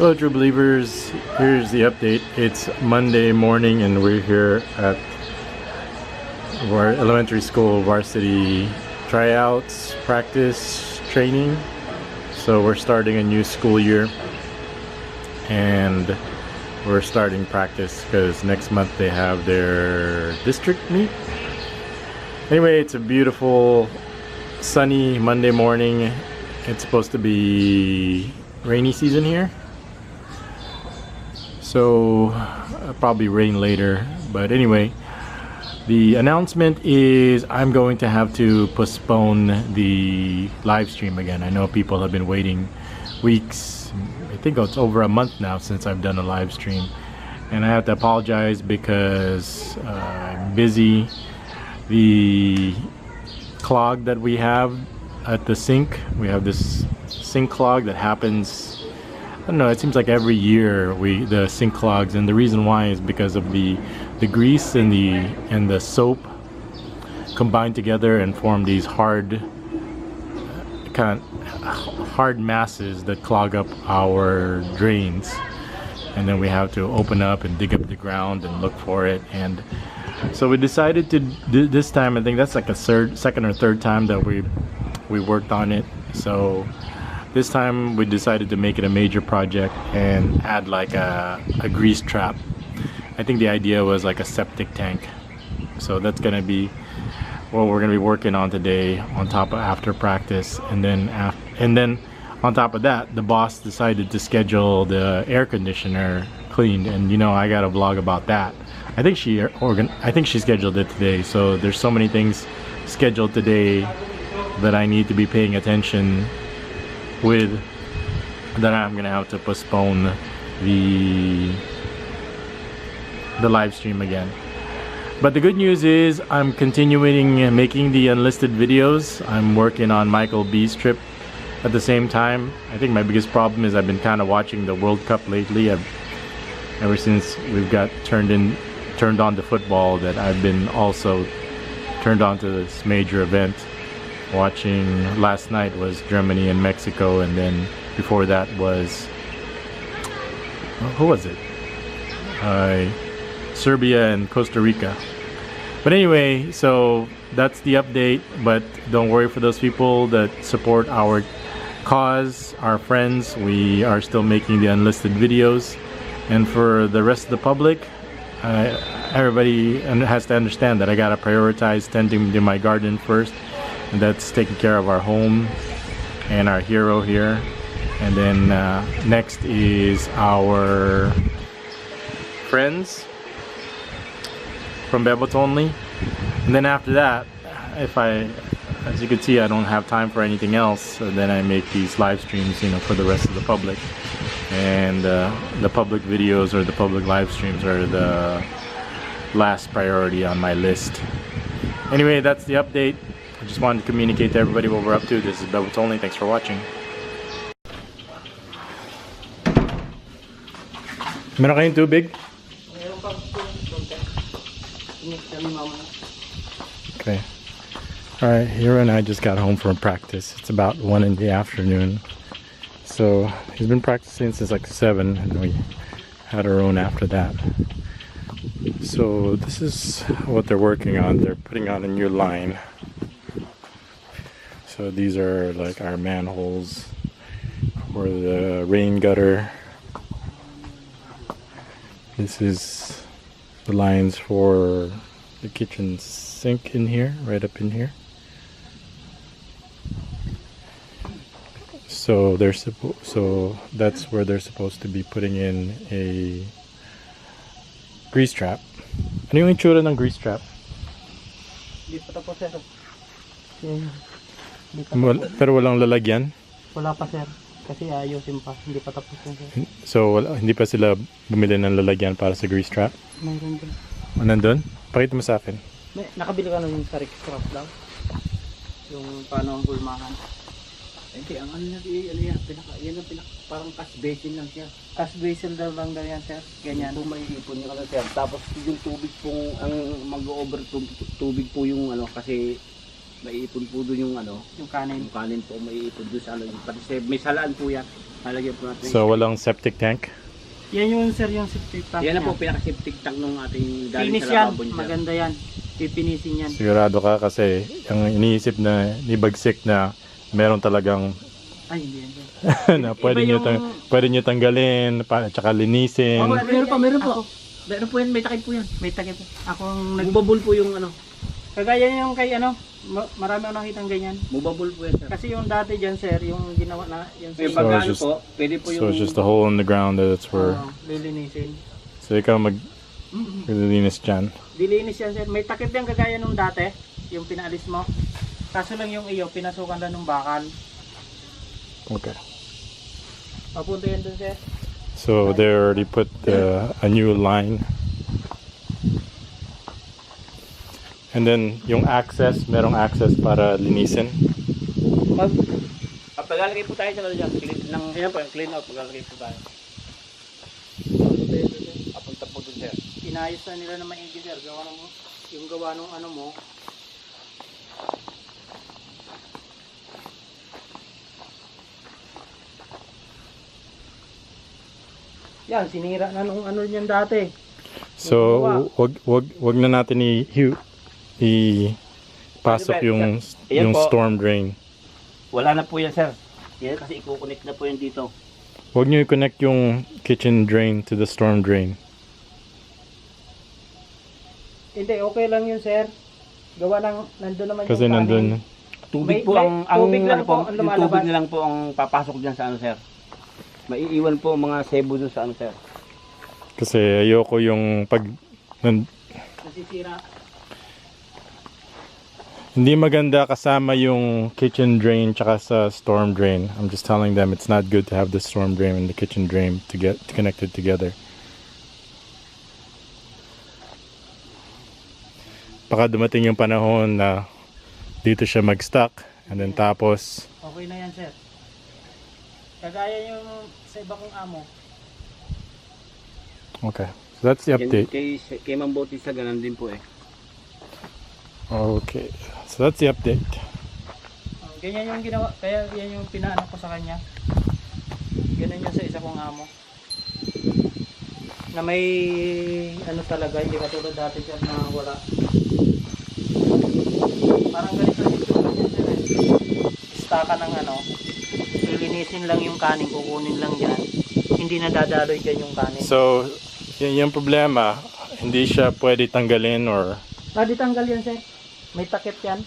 Hello, true believers. Here's the update. It's Monday morning, and we're here at our elementary school varsity tryouts, practice, training. So we're starting a new school year, and we're starting practice because next month they have their district meet. Anyway, it's a beautiful, sunny Monday morning. It's supposed to be rainy season here. So probably rain later, but anyway, the announcement is I'm going to have to postpone the live stream again. I know people have been waiting weeks. I think it's over a month now since I've done a live stream, and I have to apologize because I'm busy. The clog that we have at the sink, we have this sink clog that happens, I don't know, it seems like every year the sink clogs, and the reason why is because of the grease and the soap combine together and form these hard masses that clog up our drains, and then we have to open up and dig up the ground and look for it. And so we decided to do this time. I think that's like a second or third time that we worked on it. So this time we decided to make it a major project and add like a grease trap. I think the idea was like a septic tank. So that's gonna be what we're gonna be working on today on top of after practice. And then on top of that, the boss decided to schedule the air conditioner cleaned, and you know, I got a vlog about that. I think she scheduled it today. So there's so many things scheduled today that I need to be paying attention with, that I'm gonna have to postpone the live stream again. But the good news is I'm continuing making the unlisted videos. I'm working on Michael B's trip at the same time. I think my biggest problem is I've been kind of watching the World Cup lately. Ever since we've got turned on to football, that I've been also turned on to this major event. Watching last night was Germany and Mexico, and then before that was, who was it? Serbia and Costa Rica. But anyway, so that's the update. But don't worry, for those people that support our cause, our friends, we are still making the unlisted videos. And for the rest of the public, everybody has to understand that I gotta prioritize tending to my garden first, and that's taking care of our home and our hero here. And then next is our friends from BebotsOnly. And then after that, as you can see, I don't have time for anything else. So then I make these live streams, you know, for the rest of the public. And the public videos or the public live streams are the last priority on my list. Anyway, that's the update. I just wanted to communicate to everybody what we're up to. This is BebotsOnly. Thanks for watching. Meron kayong tubig? Okay. Alright, Hero and I just got home from practice. It's about 1 in the afternoon. So he's been practicing since like 7, and we had our own after that. So this is what they're working on. They're putting on a new line. So these are like our manholes for the rain gutter. This is the lines for the kitchen sink in here, right up in here. So that's where they're supposed to be putting in a grease trap. Ano yung itsura ng grease trap? Hindi pa tapos, sir. Pero walang lalagyan? Wala pa, sir. Kasi ayusin pa. Hindi pa tapos, sir. So hindi pa sila bumili ng lalagyan para sa grease trap? Mayroon din. Nandun? Pakita mo sa akin. Nakabili ka na yung sa strap lang? Yung paano ang gulmahan? Hindi, ang ano yan, parang cash basin lang siya. Cash basin lang yan, sir. Ganyan. Kung may ipon nyo ka na, sir. Tapos yung tubig pong, ang mag-over tubig po yung ano, kasi maiipon po doon yung ano, Yung kanin. yung kanin po maiipon doon sa ano, pati may salaan po yan. Nalagyan po natin. So walang septic tank? Yan yung sir, yung septic tank Yan na po niya. pinaka-septic tank nung ating galing Finish sa yan. lababo niya. Maganda yan. Pipinisin yan. Sigurado ka kasi ang iniisip na ni Bagsik na meron talagang Ay, hindi yan. Sir. na pwede nyo tanggalin, tsaka linisin. Oh, meron po. Ako, Meron po yan, may takip po yan. may takip. Ako ang Mubabol po yung ano. Kagaya yung kay ano, marami ako nakitang ganyan. Mubabol po yan, sir. Kasi yung dati dyan sir, yung ginawa na, yung May So, pag it's ano just- po, pwede po yung... So it's just a hole in the ground that's where... lilinisin. So ikaw maglilinis dyan. Dilinis yan sir. May takip yan kagaya nung dati, yung pinaalis mo. Kaso lang yung iyo, pinasukan lang ng bakal. Okay. Papunta yan dun sir. So they already put a new line. And then yung access, merong access para linisin. Paglalagay po tayo sa ano dyan, ayan po, clean out, paglalagay po tayo. Papunta yan dun sir. Papunta po dun, sir. Inayos na nila na maigi sir. Gawa ng, yung gawa nung ano mo. Yan, sinira na nung ano niyan dati. So wag na natin pasok yung Ayan po. storm drain. Wala na po yan, sir. Yan kasi i-connect na po yan dito. Wag niyo i-connect yung kitchen drain to the storm drain. Hindi, okay lang yun sir. Gawa ng, nandun naman Kasi yung kanin. nandun. Tubig May- po may tubig lang po ang yung lumalabas. tubig na lang po ang papasok dyan sa ano, sir. Maiiwan po ang mga sebo dun sa ano, sir. Kasi ayoko yung Nasisira. hindi maganda kasama yung kitchen drain tsaka sa storm drain. I'm just telling them it's not good to have the storm drain and the kitchen drain to get connected together. Baka dumating yung panahon na dito siya mag-stuck and then tapos Okay na yan sir. Kagaya yung sa iba kong amo. okay. So that's the update. Kay Ma'am Bautista, ganun din po eh. Okay. So that's the update. Ganyan yung ginawa, kaya yan yung pinaano ko sa kanya. Ganun yung sa isa kong amo. Na may ano talaga, hindi katulad dati dyan na wala. Parang ganito yung itsura niya sir eh. Istaka ng ano, lilinisin lang yung kanin, kukunin lang dyan. Hindi nadadaloy dyan yung kanin. So yung problema, hindi siya pwede tanggalin or Tanggal yan sir. May takip yan.